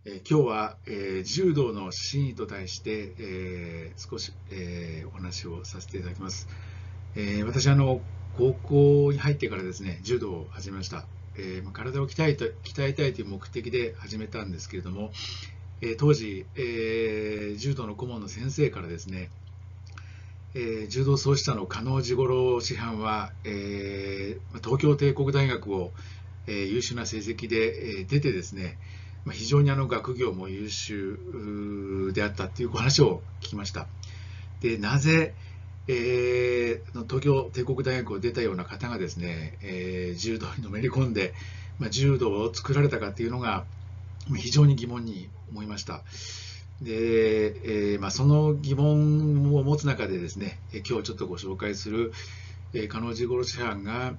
今日は、柔道の真意と題して、少し、お話をさせていただきます。私高校に入ってからですね、柔道を始めました。体を鍛えたいという目的で始めたんですけれども、当時、柔道の顧問の先生からですね、柔道創始者の加納治五郎師範は、東京帝国大学を、優秀な成績で、出てですね、非常に学業も優秀であったというお話を聞きました。で、なぜ、東京帝国大学を出たような方がですね、柔道にのめり込んで、柔道を作られたかというのが非常に疑問に思いました。で、その疑問を持つ中でですね、今日ちょっとご紹介する加納治五郎師範が、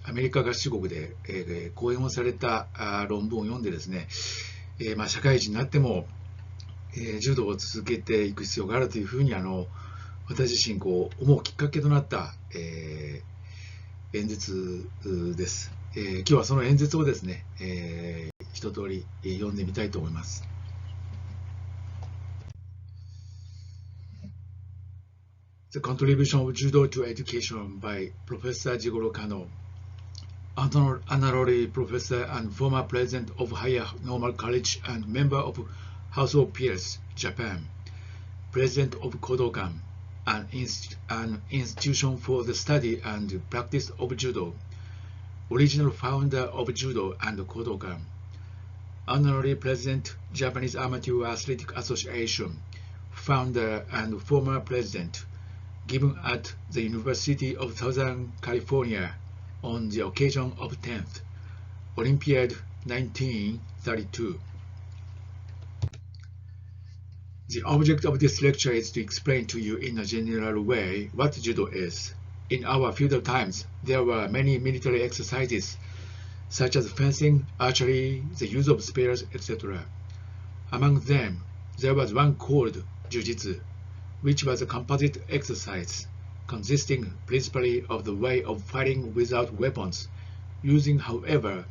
アメリカ合衆国で、講演をされた論文を読んでですね、社会人になっても、柔道を続けていく必要があるというふうに私自身思うきっかけとなった、演説です。今日はその演説をですね、一通り読んでみたいと思います。The Contribution of Judo to Education by Professor JIGORO KANO, Honorary Professor and former President of Higher Normal College and member of House of Peers, Japan, President of Kodokan, an institution for the study and practice of Judo, original founder of Judo and Kodokan, Honorary President, Japanese Amateur Athletic Association, founder and former President, given at the University of Southern California on the occasion of 10th Olympiad 1932. The object of this lecture is to explain to you in a general way what judo is. In our feudal times, there were many military exercises such as fencing, archery, the use of spears, etc. Among them, there was one called jujitsu, which was a composite exercise consisting principally of the way of fighting without weapons, using, however,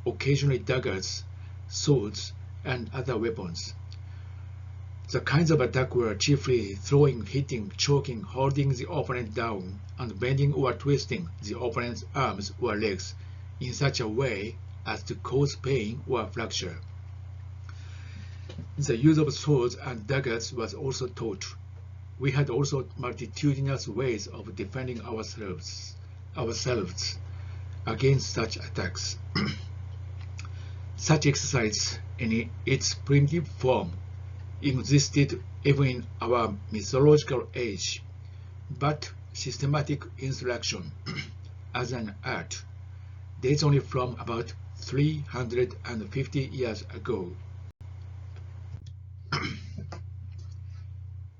occasionally daggers, swords, and other weapons. The kinds of attack were chiefly throwing, hitting, choking, holding the opponent down, and bending or twisting the opponent's arms or legs in such a way as to cause pain or fracture. The use of swords and daggers was also taught. We had also multitudinous ways of defending ourselves against such attacks. Such exercise in its primitive form existed even in our mythological age, but systematic instruction as an art dates only from about 350 years ago.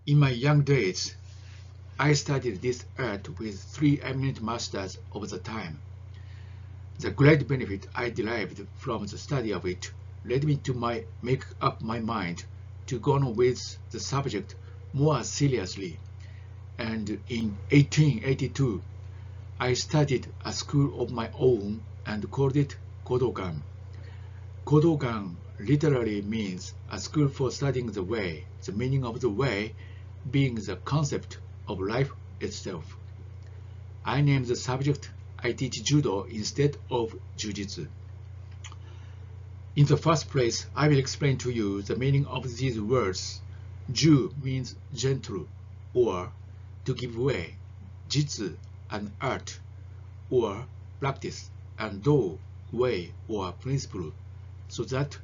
In my young days, I studied this art with three eminent masters of the time. The great benefit I derived from the study of it led me to make up my mind to go on with the subject more seriously, and in 1882, I studied a school of my own and called it Kodokan. Kodokan literally means a school for studying the way, the meaning of the way being the concept of life itself. I named the subject I teach judo instead of jujitsu. In the first place, I will explain to you the meaning of these words. Ju means gentle, or to give way, jitsu, an art, or practice, and do, way, or principle, so that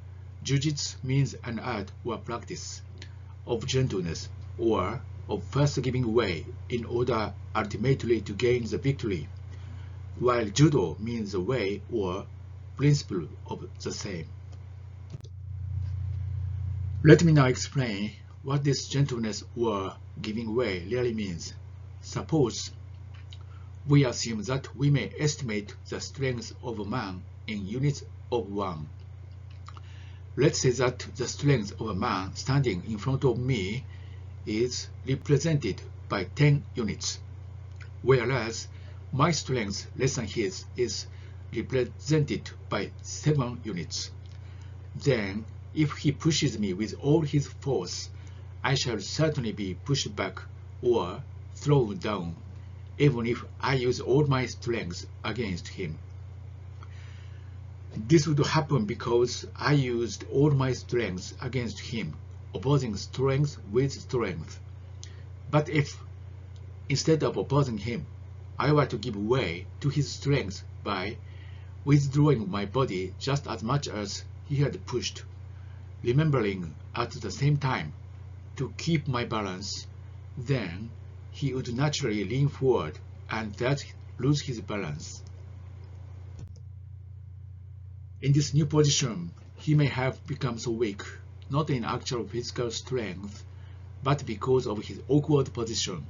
jujitsu means an art or practice of gentleness, or of first giving way in order ultimately to gain the victory, while judo means the way or principle of the same. Let me now explain what this gentleness or giving way really means. Suppose we assume that we may estimate the strength of a man in units of 1. Let's say that the strength of a man standing in front of me is represented by 10 units, whereas my strength less than his is represented by 7 units. Then if he pushes me with all his force, I shall certainly be pushed back or thrown down, even if I use all my strength against him. This would happen because I used all my strength against him, opposing strength with strength. But if, instead of opposing him, I were to give way to his strength by withdrawing my body just as much as he had pushed, remembering at the same time to keep my balance, then he would naturally lean forward and thus lose his balance. In this new position, he may have become so weak, not in actual physical strength, but because of his awkward position,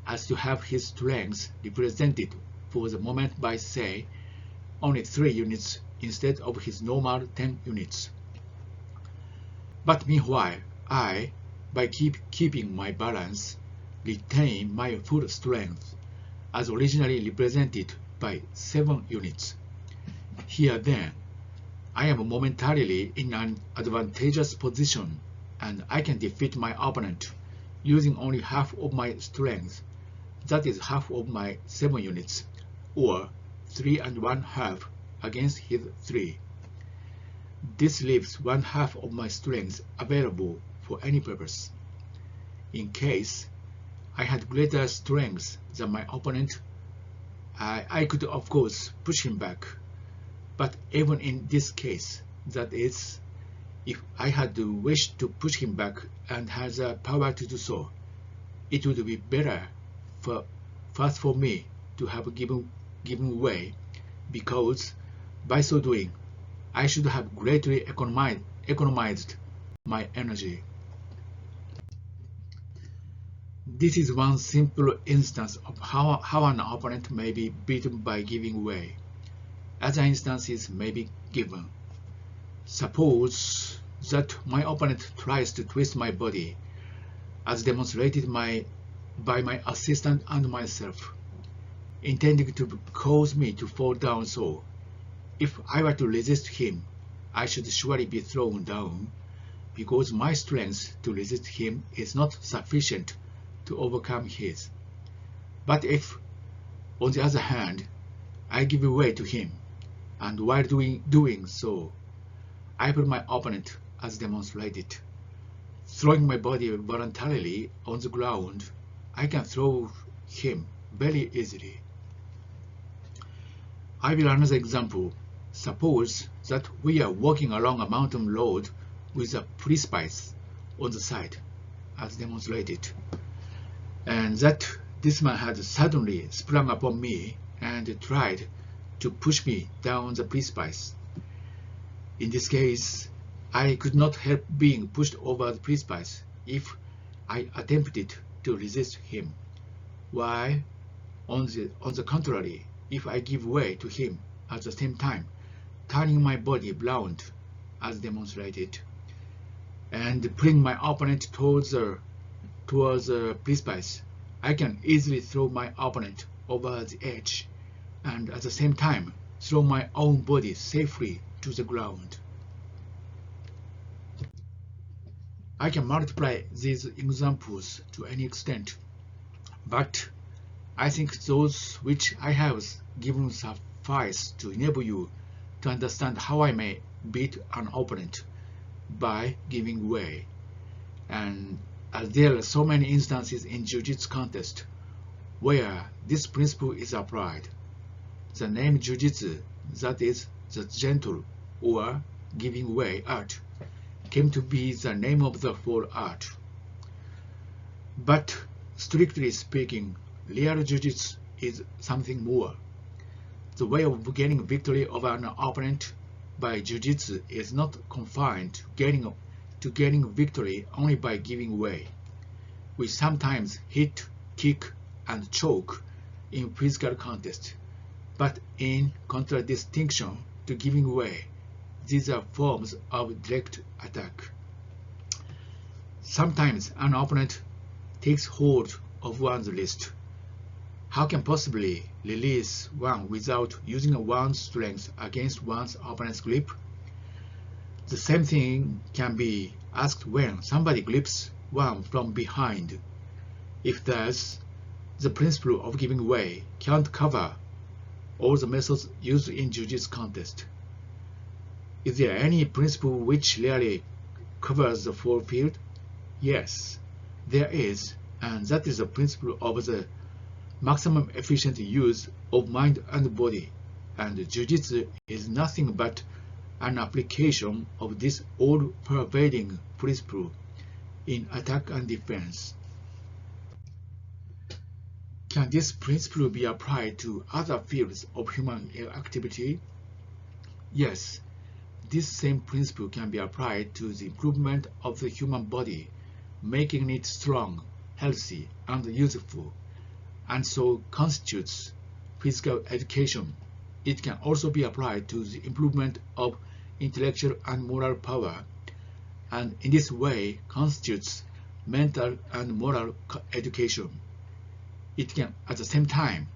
as to have his strength represented for the moment by, say, only 3 units instead of his normal 10 units. But meanwhile, I, by keeping my balance, retain my full strength, as originally represented by 7 units. Here then, I am momentarily in an advantageous position, and I can defeat my opponent using only half of my strength, that is half of my 7 units, or 3 1/2 against his 3. This leaves 1/2 of my strength available for any purpose. In case I had greater strength than my opponent, I could of course push him back. But even in this case, that is, if I had the wish to push him back and had the power to do so, it would be better first for me to have given way, because by so doing, I should have greatly economized my energy. This is one simple instance of how an opponent may be beaten by giving way. Other instances may be given. Suppose that my opponent tries to twist my body, as demonstrated by my assistant and myself, intending to cause me to fall down. So, if I were to resist him, I should surely be thrown down, because my strength to resist him is not sufficient to overcome his. But if, on the other hand, I give way to him, and while doing so, I put my opponent as demonstrated, throwing my body voluntarily on the ground, I can throw him very easily. I will another example. Suppose that we are walking along a mountain road with a precipice on the side, as demonstrated, and that this man had suddenly sprung upon me and tried to push me down the precipice. In this case, I could not help being pushed over the precipice if I attempted to resist him, while on the contrary, if I give way to him at the same time, turning my body round as demonstrated, and pulling my opponent towards the precipice, I can easily throw my opponent over the edge, and at the same time throw my own body safely to the ground. I can multiply these examples to any extent, but I think those which I have given suffice to enable you to understand how I may beat an opponent by giving way. And as there are so many instances in Jiu-Jitsu contest where this principle is applied, the name Jiu-Jitsu, that is the gentle or giving way art, came to be the name of the whole art. But strictly speaking, real Jiu-Jitsu is something more. The way of gaining victory over an opponent by Jiu-Jitsu is not confined to gaining victory only by giving way. We sometimes hit, kick, and choke in physical contest, but in contradistinction to giving way, these are forms of direct attack. Sometimes an opponent takes hold of one's wrist. How can possibly release one without using one's strength against one's opponent's grip? The same thing can be asked when somebody grips one from behind. If thus, the principle of giving way can't cover all the methods used in Jiu-Jitsu contest. Is there any principle which rarely covers the full field? Yes, there is, and that is the principle of the maximum efficient use of mind and body, and Jiu-Jitsu is nothing but an application of this all-pervading principle in attack and defense. Can this principle be applied to other fields of human activity? Yes, this same principle can be applied to the improvement of the human body, making it strong, healthy, and useful, and so constitutes physical education. It can also be applied to the improvement of intellectual and moral power, and in this way constitutes mental and moral education. It can at the same time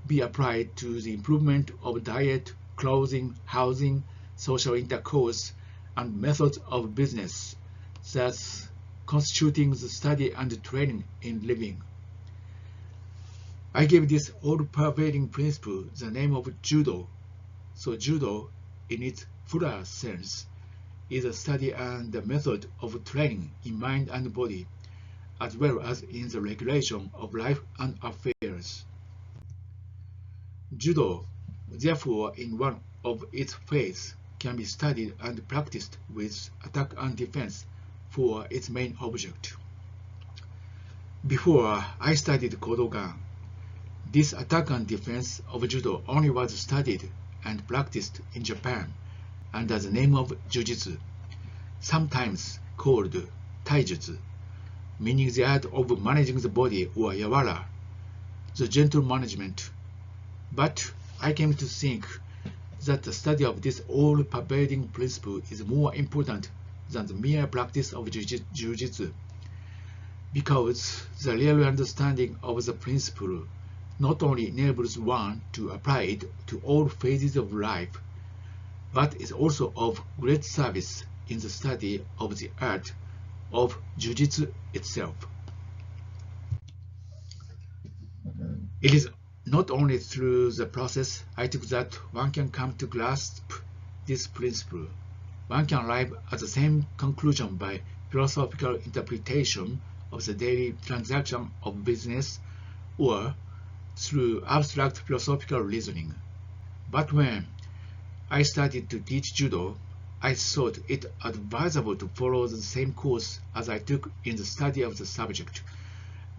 be applied to the improvement of diet, clothing, housing, social intercourse, and methods of business, thus constituting the study and training in living. I gave this all-pervading principle the name of Judo. So Judo, in its fuller sense, is a study and a method of training in mind and body, as well as in the regulation of life and affairs. Judo, therefore, in one of its phases, can be studied and practiced with attack and defense for its main object. Before I studied Kodokan, this attack and defense of Judo only was studied and practiced in Japan under the name of Jiu-Jitsu, sometimes called Taijutsu, meaning the art of managing the body, or Yawara, the gentle management. But I came to think that the study of this all-pervading principle is more important than the mere practice of Jiu-Jitsu, because the real understanding of the principle not only enables one to apply it to all phases of life, but is also of great service in the study of the art of Jiu-Jitsu itself. It is not only through the process I took that one can come to grasp this principle. One can arrive at the same conclusion by philosophical interpretation of the daily transaction of business, or through abstract philosophical reasoning. But when I started to teach Judo, I thought it advisable to follow the same course as I took in the study of the subject,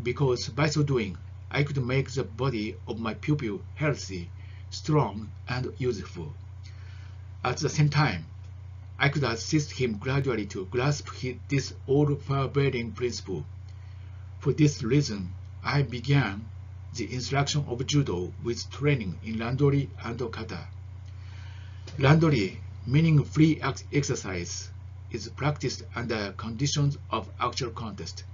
because by so doing, I could make the body of my pupil healthy, strong, and useful. At the same time, I could assist him gradually to grasp this all-pervading principle. For this reason, I began the instruction of Judo with training in randori and kata. Randori, meaning free exercise, is practiced under conditions of actual contest.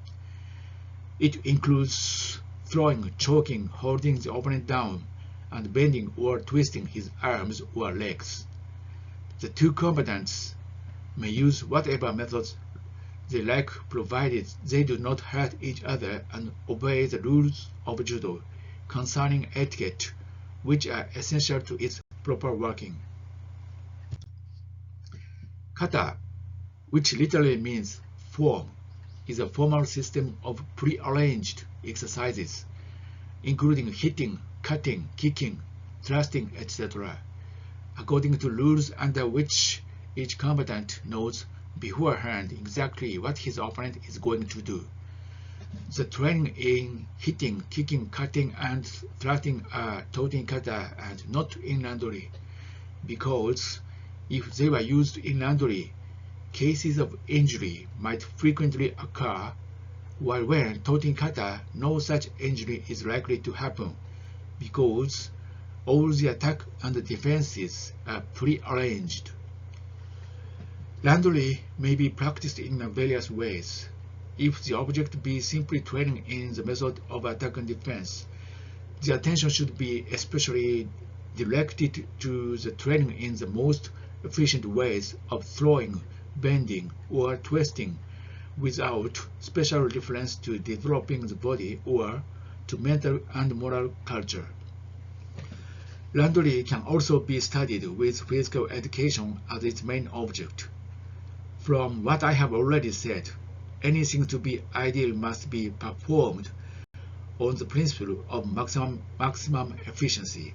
It includes throwing, choking, holding the opponent down, and bending or twisting his arms or legs. The two combatants may use whatever methods they like, provided they do not hurt each other and obey the rules of Judo concerning etiquette, which are essential to its proper working. Kata, which literally means form, is a formal system of pre-arranged exercises, including hitting, cutting, kicking, thrusting, etc., according to rules under which each combatant knows beforehand exactly what his opponent is going to do. The training in hitting, kicking, cutting, and thrusting are taught in kata and not in randori, because if they were used in randori, cases of injury might frequently occur, while when taught in kata, no such injury is likely to happen, because all the attack and the defenses are pre-arranged. Randori may be practiced in various ways. If the object be simply training in the method of attack and defense, the attention should be especially directed to the training in the most efficient ways of throwing, bending, or twisting without special reference to developing the body or to mental and moral culture. Laundry can also be studied with physical education as its main object. From what I have already said, anything to be ideal must be performed on the principle of maximum efficiency.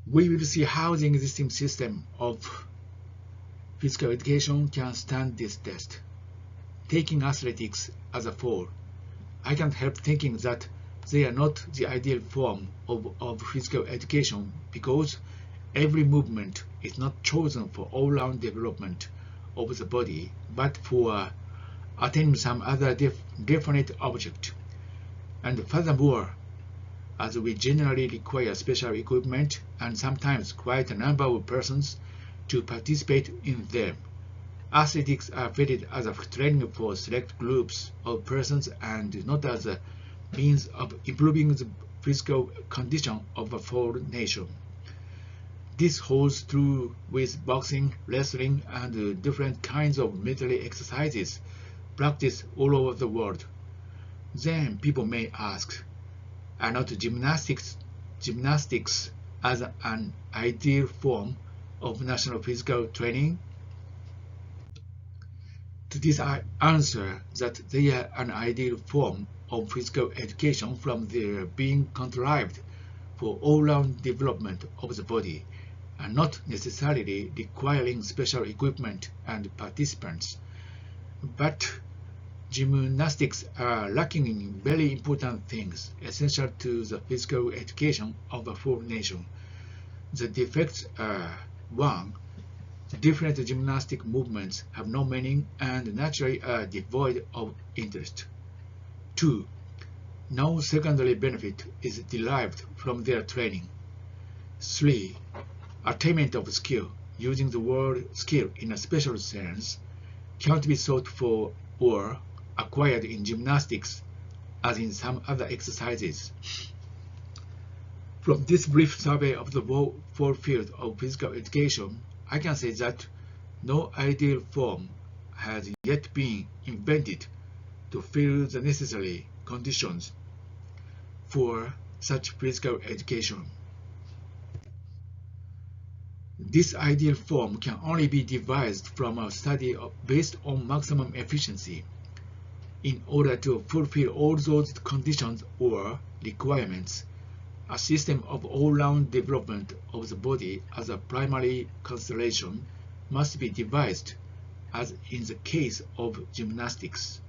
We will see how the existing system of physical education can stand this test. Taking athletics as a whole, I can't help thinking that they are not the ideal form of physical education because every movement is not chosen for all-round development of the body, but for attaining some other definite object. And furthermore, as we generally require special equipment and sometimes quite a number of persons to participate in them, athletics are fitted as a training for select groups of persons and not as a means of improving the physical condition of a whole nation. This holds true with boxing, wrestling, and different kinds of military exercises practiced all over the world. Then people may ask, are not gymnastics as an ideal form of national physical training? To this I answer that they are an ideal form of physical education from their being contrived for all-round development of the body and not necessarily requiring special equipment and participants. But gymnastics are lacking in very important things essential to the physical education of a full nation. The defects are: 1. Different gymnastic movements have no meaning and naturally are devoid of interest. 2. No secondary benefit is derived from their training. 3. Attainment of skill, using the word skill in a special sense, cannot be sought for or acquired in gymnastics as in some other exercises. From this brief survey of the whole field of physical education, I can say that no ideal form has yet been invented to fill the necessary conditions for such physical education. This ideal form can only be devised from a study based on maximum efficiency. In order to fulfill all those conditions or requirements, a system of all-round development of the body as a primary consideration must be devised, as in the case of gymnastics.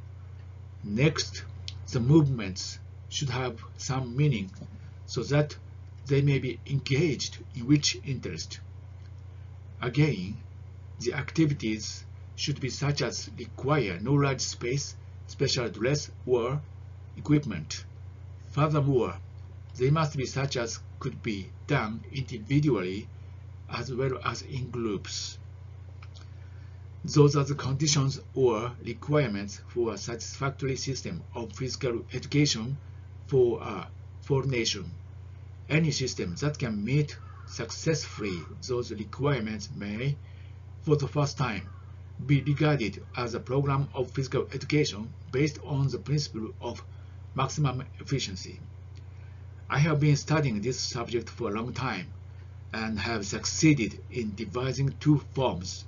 Next, the movements should have some meaning so that they may be engaged in which interest. Again, the activities should be such as require no large space, special dress, or equipment. Furthermore, they must be such as could be done individually as well as in groups. Those are the conditions or requirements for a satisfactory system of physical education for a full nation. Any system that can meet successfully those requirements may, for the first time, be regarded as a program of physical education based on the principle of maximum efficiency. I have been studying this subject for a long time and have succeeded in devising two forms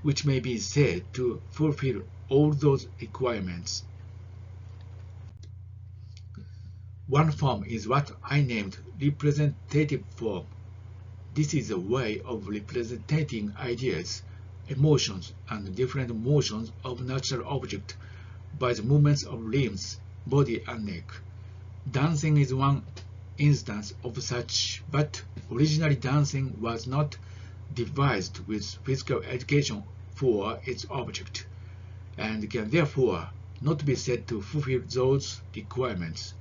which may be said to fulfill all those requirements. One form is what I named representative form. This is a way of representing ideas, emotions, and different motions of natural objects by the movements of limbs, body, and neck. Dancing is one instance of such, but originally dancing was not devised with physical education for its object, and can therefore not be said to fulfill those requirements.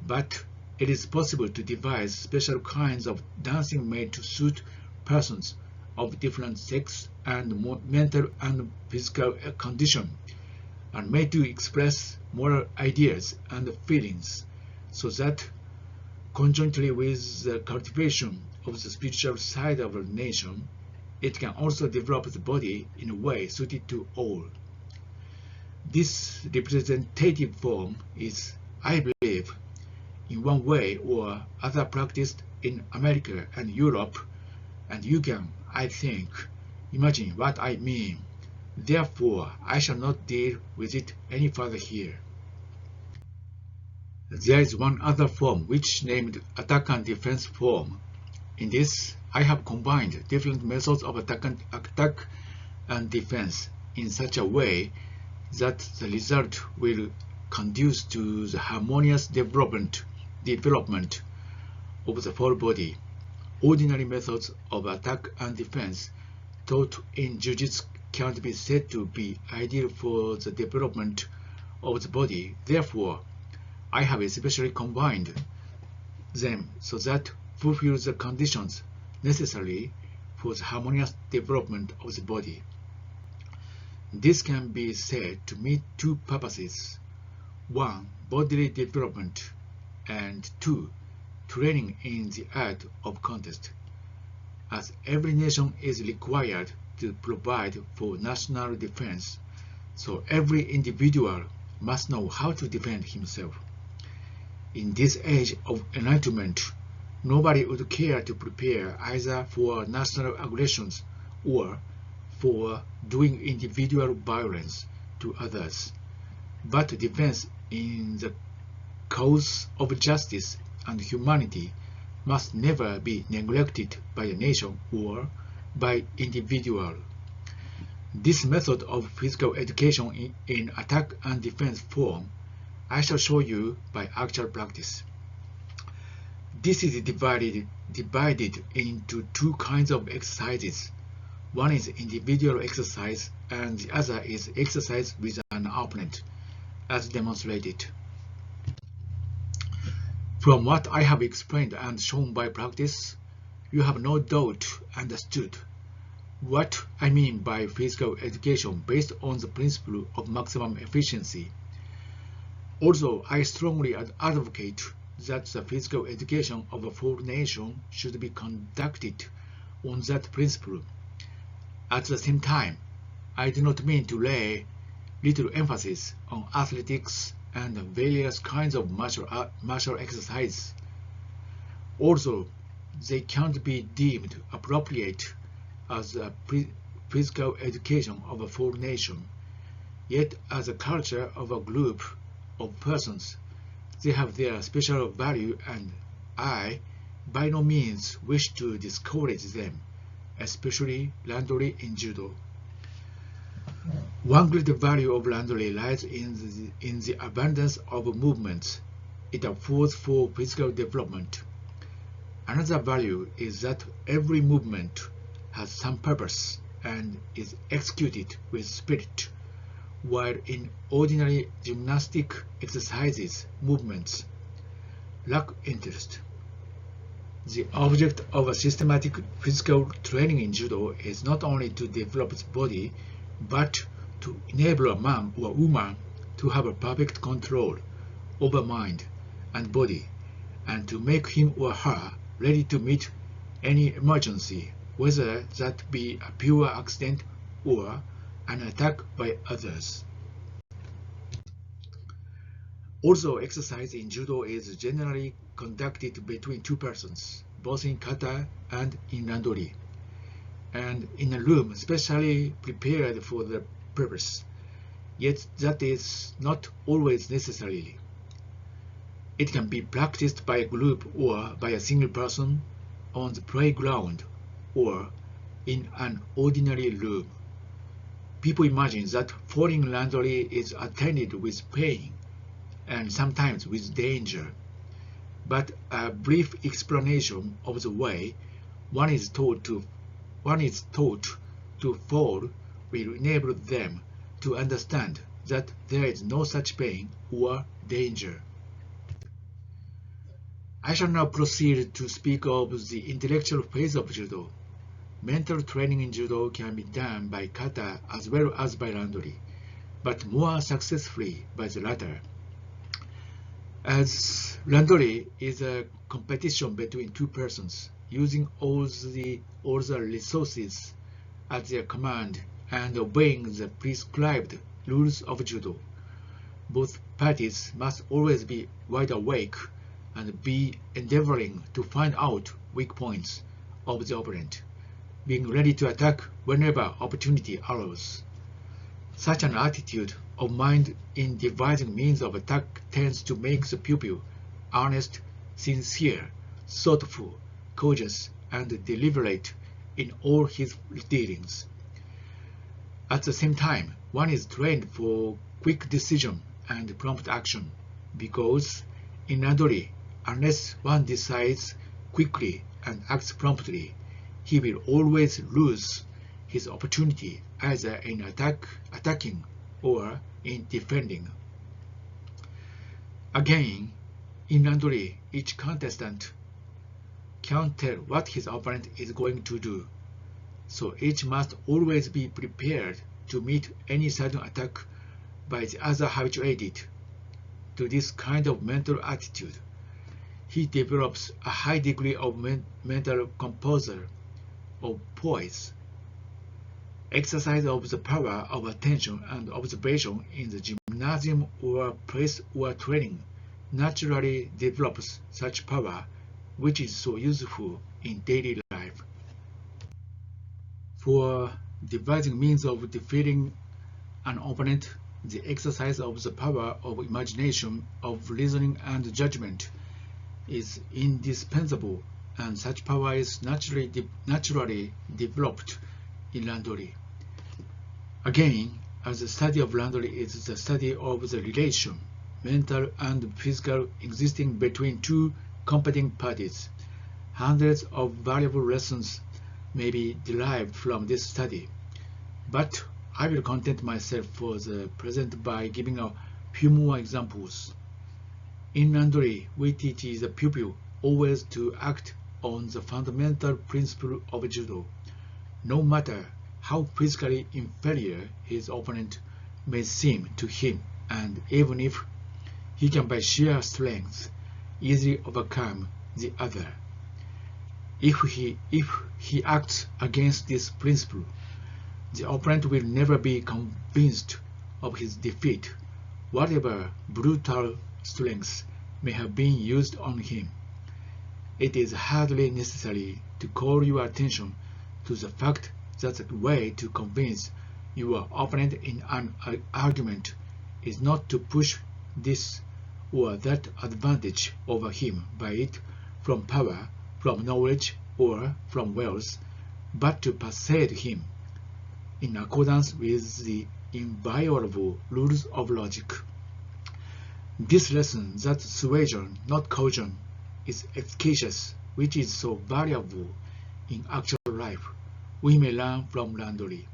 But it is possible to devise special kinds of dancing made to suit persons of different sex and mental and physical condition, and made to express moral ideas and feelings, so that conjointly with the cultivation of the spiritual side of a nation, it can also develop the body in a way suited to all. This representative form is, I believe, in one way or other practiced in America and Europe, and you can, I think, imagine what I mean. Therefore, I shall not deal with it any further here. There is one other form which named attack and defense form. In this, I have combined different methods of attack and defense in such a way that the result will conduce to the harmonious development of the whole body. Ordinary methods of attack and defense taught in Jiu-Jitsu can't be said to be ideal for the development of the body. Therefore, I have especially combined them so that fulfill the conditions necessary for the harmonious development of the body. This can be said to meet two purposes: 1. Bodily development, and 2. Training in the art of contest. As every nation is required to provide for national defense, so every individual must know how to defend himself. In this age of enlightenment, nobody would care to prepare either for national aggressions or for doing individual violence to others. But defense in the cause of justice and humanity must never be neglected by a nation or by individual. This method of physical education in attack and defense form I shall show you by actual practice. This is divided into two kinds of exercises. One is individual exercise and the other is exercise with an opponent, as demonstrated. From what I have explained and shown by practice, you have no doubt understood what I mean by physical education based on the principle of maximum efficiency. Also, I strongly advocate that the physical education of a full nation should be conducted on that principle. At the same time, I do not mean to lay little emphasis on athletics and various kinds of martial exercise. Also, they can't be deemed appropriate as a physical education of a full nation, yet as a culture of a group of persons, they have their special value, and I by no means wish to discourage them, especially randori in judo. One great value of randori lies in the abundance of movements it affords for physical development. Another value is that every movement has some purpose and is executed with spirit, while in ordinary gymnastic exercises, movements lack interest. The object of a systematic physical training in judo is not only to develop the body, but to enable a man or woman to have a perfect control over mind and body, and to make him or her ready to meet any emergency, whether that be a pure accident or an attack by others. Also, exercise in judo is generally conducted between two persons, both in kata and in randori, and in a room specially prepared for the purpose. Yet that is not always necessary. It can be practiced by a group or by a single person on the playground or in an ordinary room. People imagine that falling randori is attended with pain and sometimes with danger, but a brief explanation of the way one is taught to fall will enable them to understand that there is no such pain or danger. I shall now proceed to speak of the intellectual phase of judo. Mental training in judo can be done by kata as well as by randori, but more successfully by the latter. As randori is a competition between two persons, using all the resources at their command and obeying the prescribed rules of judo. Both parties must always be wide awake and be endeavoring to find out weak points of the opponent, being ready to attack whenever opportunity arose. Such an attitude of mind in devising means of attack tends to make the pupil earnest, sincere, thoughtful, courteous, and deliberate in all his dealings. At the same time, one is trained for quick decision and prompt action, because in Randori, unless one decides quickly and acts promptly, he will always lose his opportunity either in attacking or in defending. Again, in Randori, each contestant can tell what his opponent is going to do, so each must always be prepared to meet any sudden attack by the other habituated to this kind of mental attitude. He develops a high degree of mental composure, of poise. Exercise of the power of attention and observation in the gymnasium or place or training naturally develops such power, which is so useful in daily life. For devising means of defeating an opponent, the exercise of the power of imagination, of reasoning and judgment is indispensable, and such power is naturally developed in Randori. Again, as the study of Randori is the study of the relation, mental and physical, existing between two competing parties, hundreds of valuable lessons may be derived from this study, but I will content myself for the present by giving a few more examples. In Randori, we teach the pupil always to act on the fundamental principle of judo, no matter how physically inferior his opponent may seem to him, and even if he can by sheer strength easily overcome the other. If he acts against this principle, the opponent will never be convinced of his defeat, whatever brutal strength may have been used on him. It is hardly necessary to call your attention to the fact that the way to convince your opponent in an argument is not to push this or that advantage over him by it from power, from knowledge, or from wealth, but to persuade him in accordance with the inviolable rules of logic. This lesson, that suasion, not coercion, is efficacious, which is so valuable in actual life, we may learn from Randori.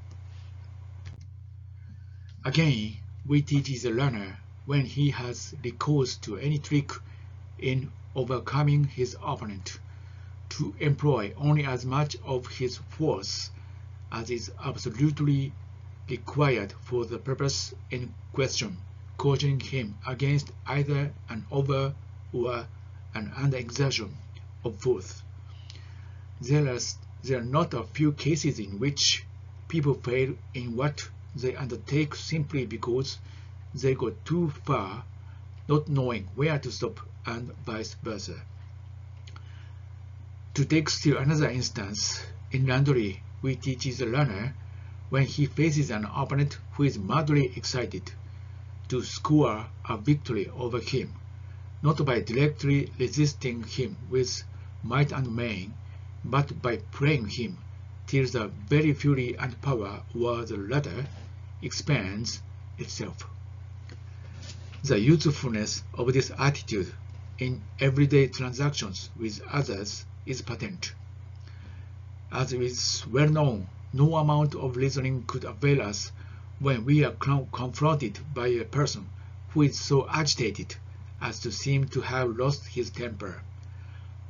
Again, we teach the learner, when he has recourse to any trick in overcoming his opponent, to employ only as much of his force as is absolutely required for the purpose in question, cautioning him against either an over or an under-exertion of force. There are not a few cases in which people fail in what they undertake simply because they go too far, not knowing where to stop, and vice versa. To take still another instance, in Randori, we teach the learner, when he faces an opponent who is madly excited, to score a victory over him, not by directly resisting him with might and main, but by praying him till the very fury and power or the latter expands itself. The usefulness of this attitude in everyday transactions with others is patent. As is well known, no amount of reasoning could avail us when we are confronted by a person who is so agitated as to seem to have lost his temper.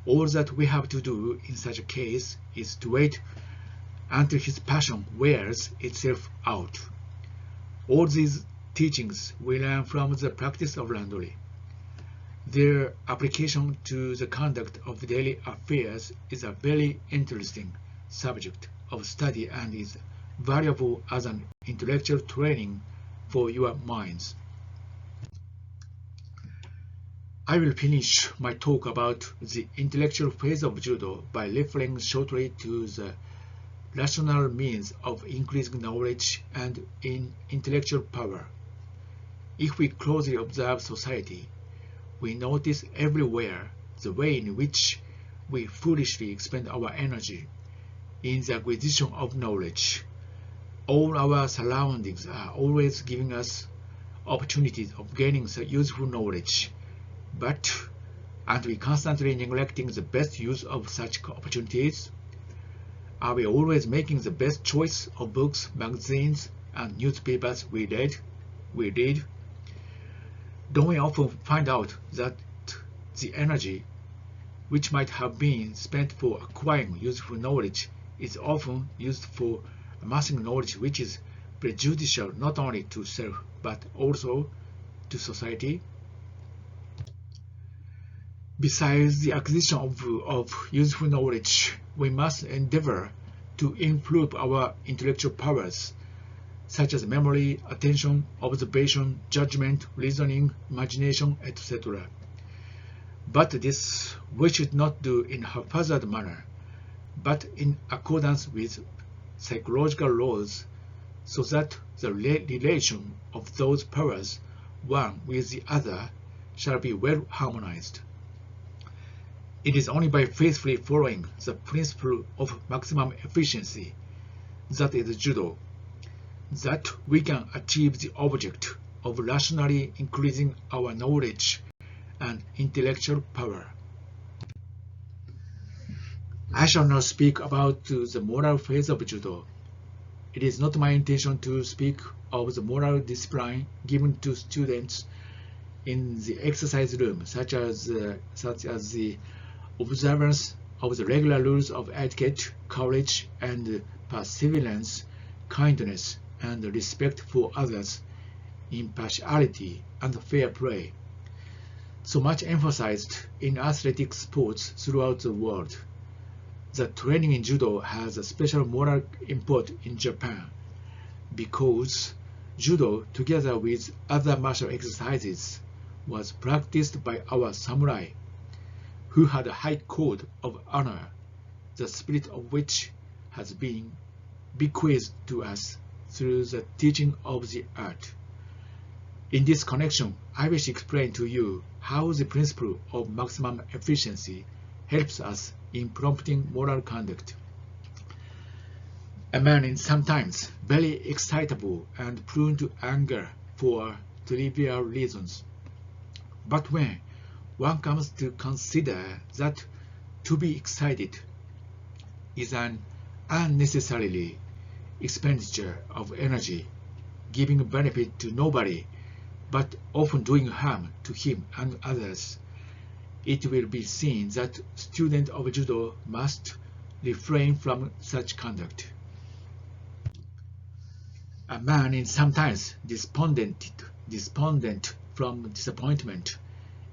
All that we have to do in such a case is to wait until his passion wears itself out. All these teachings we learn from the practice of Randori. Their application to the conduct of daily affairs is a very interesting subject of study and is valuable as an intellectual training for your minds. I will finish my talk about the intellectual phase of judo by referring shortly to the rational means of increasing knowledge and intellectual power. If we closely observe society, we notice everywhere the way in which we foolishly expend our energy in the acquisition of knowledge. All our surroundings are always giving us opportunities of gaining useful knowledge, but aren't we constantly neglecting the best use of such opportunities? Are we always making the best choice of books, magazines, and newspapers we read? Don't we often find out that the energy which might have been spent for acquiring useful knowledge is often used for amassing knowledge which is prejudicial not only to self but also to society? Besides the acquisition of useful knowledge, we must endeavor to improve our intellectual powers, such as memory, attention, observation, judgment, reasoning, imagination, etc. But this we should not do in a haphazard manner, but in accordance with psychological laws, so that the relation of those powers, one with the other, shall be well harmonized. It is only by faithfully following the principle of maximum efficiency, that is judo, that we can achieve the object of rationally increasing our knowledge and intellectual power. I shall now speak about the moral phase of judo. It is not my intention to speak of the moral discipline given to students in the exercise room, such as the observance of the regular rules of etiquette, courage and perseverance, kindness and respect for others, impartiality and fair play, so much emphasized in athletic sports throughout the world. The training in judo has a special moral import in Japan because judo, together with other martial exercises, was practiced by our samurai, who had a high code of honor, the spirit of which has been bequeathed to us through the teaching of the art. In this connection, I wish to explain to you how the principle of maximum efficiency helps us in prompting moral conduct. A man is sometimes very excitable and prone to anger for trivial reasons. But when one comes to consider that to be excited is an unnecessarily expenditure of energy, giving benefit to nobody, but often doing harm to him and others, it will be seen that students of judo must refrain from such conduct. A man is sometimes despondent from disappointment,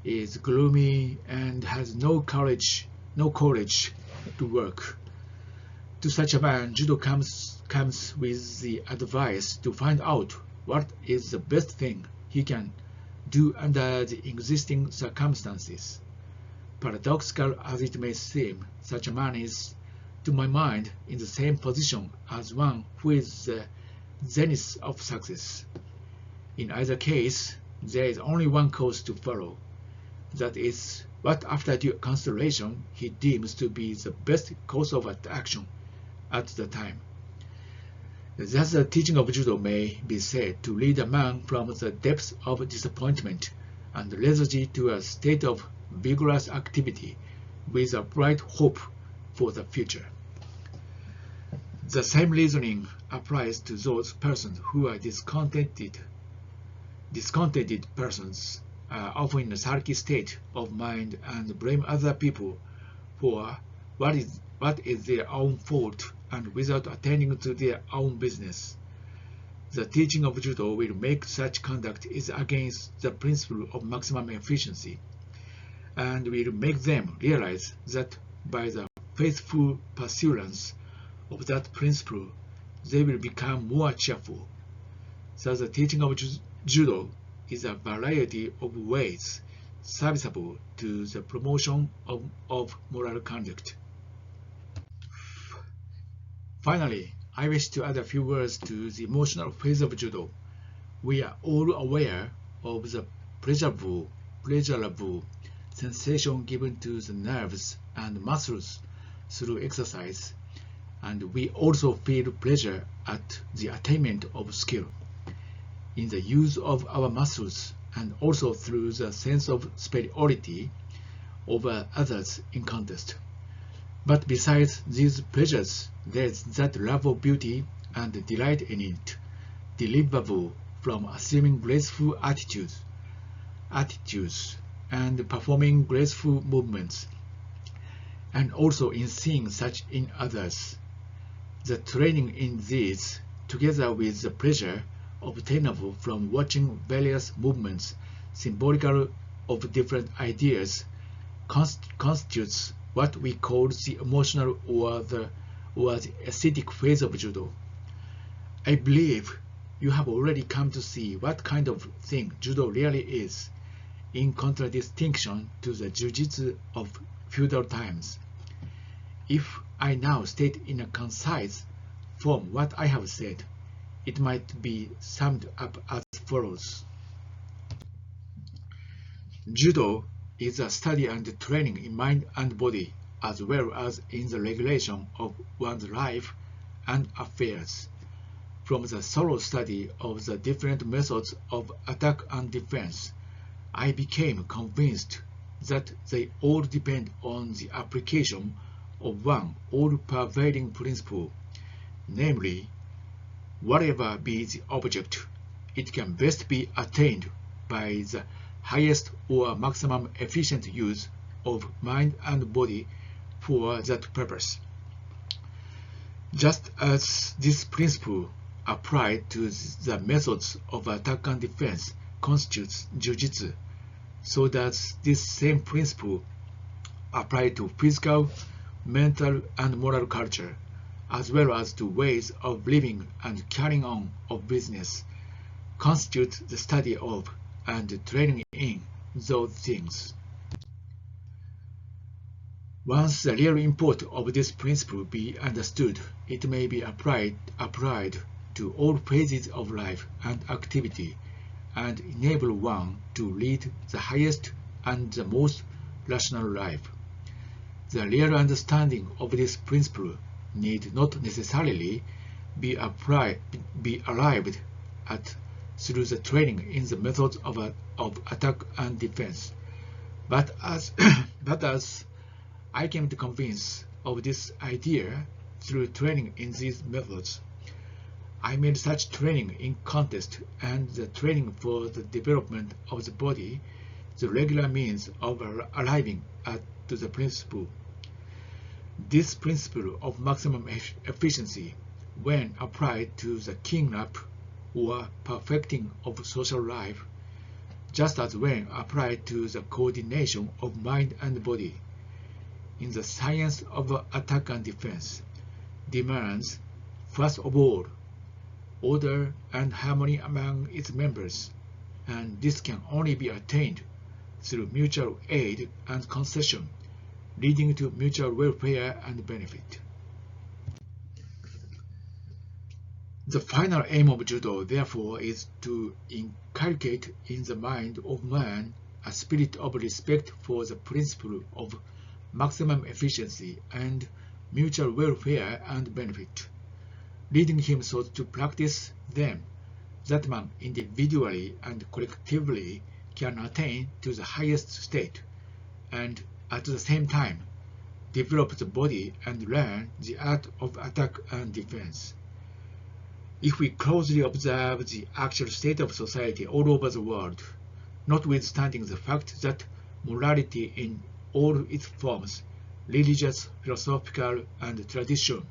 is gloomy and has no courage to work. To such a man, judo comes with the advice to find out what is the best thing he can do under the existing circumstances. Paradoxical as it may seem, such a man is, to my mind, in the same position as one who is the zenith of success. In either case, there is only one course to follow. That is, what after due consideration he deems to be the best course of action at the time. Thus the teaching of judo may be said to lead a man from the depths of disappointment and lethargy to a state of vigorous activity with a bright hope for the future. The same reasoning applies to those persons who are discontented persons, often in a sulky state of mind, and blame other people for what is their own fault and without attending to their own business. The teaching of judo will make such conduct is against the principle of maximum efficiency, and will make them realize that by the faithful pursuance of that principle, they will become more cheerful. Thus, the teaching of Judo is a variety of ways serviceable to the promotion of moral conduct. Finally, I wish to add a few words to the emotional phase of Judo. We are all aware of the pleasurable sensation given to the nerves and muscles through exercise, and we also feel pleasure at the attainment of skill in the use of our muscles, and also through the sense of superiority over others in contest. But besides these pleasures, there is that love of beauty and delight in it, derivable from assuming graceful attitudes and performing graceful movements, and also in seeing such in others. The training in these, together with the pleasure obtainable from watching various movements symbolical of different ideas, constitutes what we call the emotional or the aesthetic phase of Judo. I believe you have already come to see what kind of thing Judo really is, in contradistinction to the Jiu-Jitsu of feudal times. If I now state in a concise form what I have said, it might be summed up as follows. Judo is a study and training in mind and body, as well as in the regulation of one's life and affairs. From the thorough study of the different methods of attack and defense, I became convinced that they all depend on the application of one all-pervading principle, namely, whatever be the object, it can best be attained by the highest or maximum efficient use of mind and body for that purpose. Just as this principle applied to the methods of attack and defense constitutes Jiu-Jitsu, so does this same principle apply to physical, mental, and moral culture, as well as to ways of living and carrying on of business, constitute the study of and training in those things. Once the real import of this principle be understood, it may be applied to all phases of life and activity, and enable one to lead the highest and the most rational life. The real understanding of this principle need not necessarily be arrived at through the training in the methods of attack and defense, but as I came to convince of this idea through training in these methods. I made such training in contest and the training for the development of the body the regular means of arriving at the principle. This principle of maximum efficiency, when applied to the cleaning up or perfecting of social life, just as when applied to the coordination of mind and body, in the science of attack and defense, demands, first of all, order and harmony among its members, and this can only be attained through mutual aid and concession, leading to mutual welfare and benefit. The final aim of Judo, therefore, is to inculcate in the mind of man a spirit of respect for the principle of maximum efficiency and mutual welfare and benefit, leading him so to practice them that man individually and collectively can attain to the highest state, and at the same time develop the body and learn the art of attack and defense. If we closely observe the actual state of society all over the world, notwithstanding the fact that morality in all its forms, religious, philosophical, and tradition,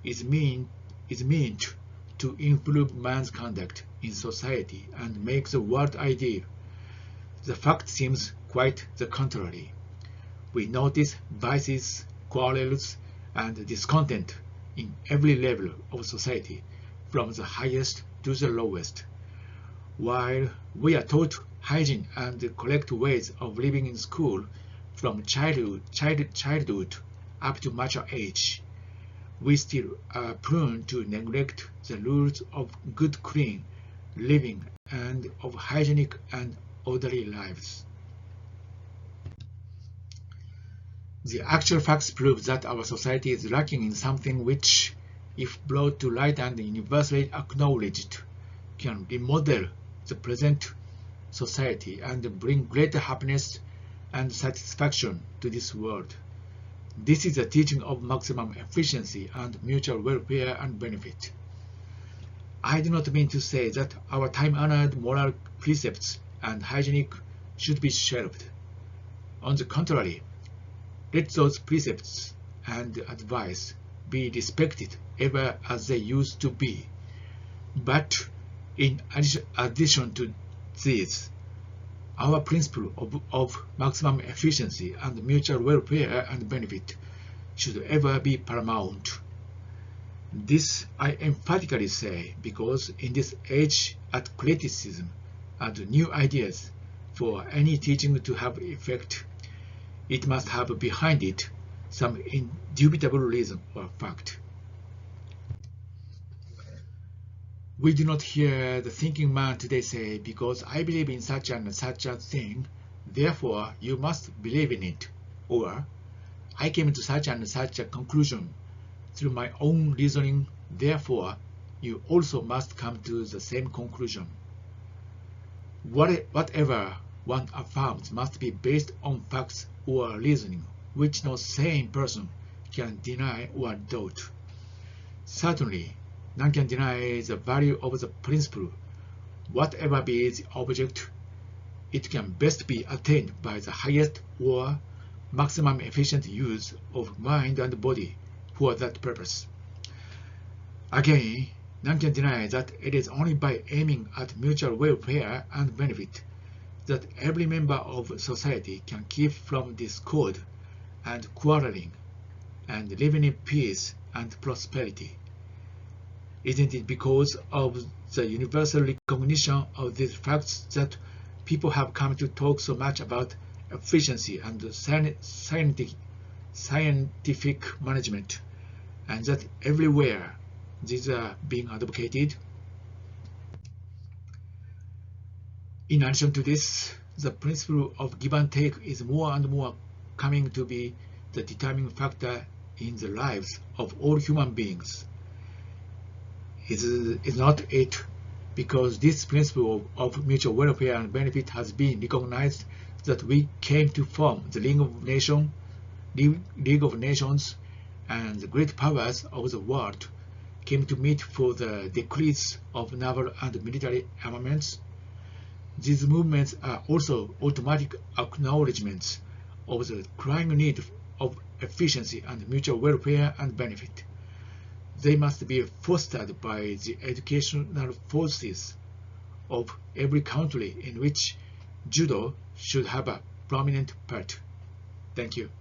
is meant to improve man's conduct in society and make the world ideal, the fact seems quite the contrary. We notice vices, quarrels, and discontent in every level of society, from the highest to the lowest. While we are taught hygiene and the correct ways of living in school from childhood up to mature age, we still are prone to neglect the rules of good clean living and of hygienic and orderly lives. The actual facts prove that our society is lacking in something which, if brought to light and universally acknowledged, can remodel the present society and bring greater happiness and satisfaction to this world. This is the teaching of maximum efficiency and mutual welfare and benefit. I do not mean to say that our time-honored moral precepts and hygienic should be shelved. On the contrary, let those precepts and advice be respected ever as they used to be. But in addition to these, our principle of maximum efficiency and mutual welfare and benefit should ever be paramount. This I emphatically say because in this age at criticism and new ideas, for any teaching to have effect, it must have behind it some indubitable reason or fact. We do not hear the thinking man today say, because I believe in such and such a thing, therefore you must believe in it, or I came to such and such a conclusion through my own reasoning, therefore you also must come to the same conclusion. Whatever one affirms must be based on facts or reasoning, which no sane person can deny or doubt. Certainly, none can deny the value of the principle. Whatever be the object, it can best be attained by the highest or maximum efficient use of mind and body for that purpose. Again, none can deny that it is only by aiming at mutual welfare and benefit that every member of society can keep from discord and quarreling and living in peace and prosperity. Isn't it because of the universal recognition of these facts that people have come to talk so much about efficiency and scientific management, and that everywhere these are being advocated? In addition to this, the principle of give and take is more and more coming to be the determining factor in the lives of all human beings. Is not it because this principle of mutual welfare and benefit has been recognized that we came to form the League of Nations, and the great powers of the world came to meet for the decrease of naval and military armaments? These movements are also automatic acknowledgments of the crying need of efficiency and mutual welfare and benefit. They must be fostered by the educational forces of every country in which judo should have a prominent part. Thank you.